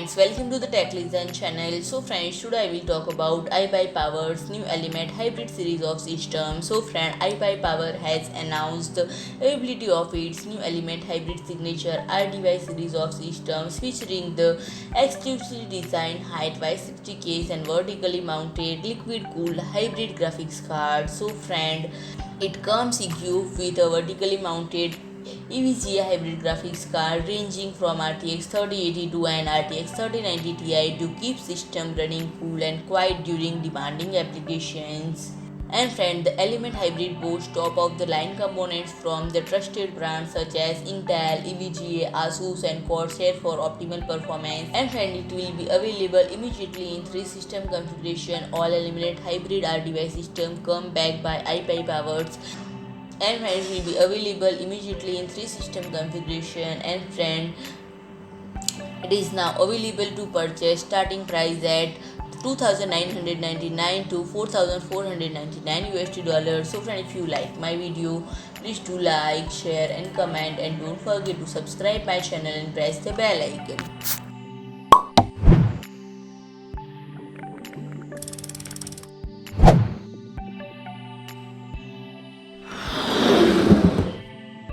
friends, welcome to the Tech Listen channel. So friends, today I will talk about iBUYPOWER'S new Element Hybrid series of systems. So friend, iBUYPOWER has announced the availability of its new Element Hybrid Signature RDY series of systems featuring the exclusively designed HYTE Y60 case and vertically mounted liquid-cooled hybrid graphics card. So friend, it comes equipped with a vertically mounted EVGA hybrid graphics card ranging from RTX 3082 and RTX 3090 Ti to keep system running cool and quiet during demanding applications. And friend, the Element Hybrid boasts top-of-the-line components from the trusted brands such as Intel, EVGA, ASUS and Corsair for optimal performance. And friend, it will be available immediately in 3 system configuration. All Element Hybrid RDY system come backed by iBUYPOWER'S and it will be available immediately in 3 system configuration. And friend, it is now available to purchase starting price at $2,999 to $4,499 So friend, if you like my video, please do like, share and comment, and don't forget to subscribe my channel and press the bell icon.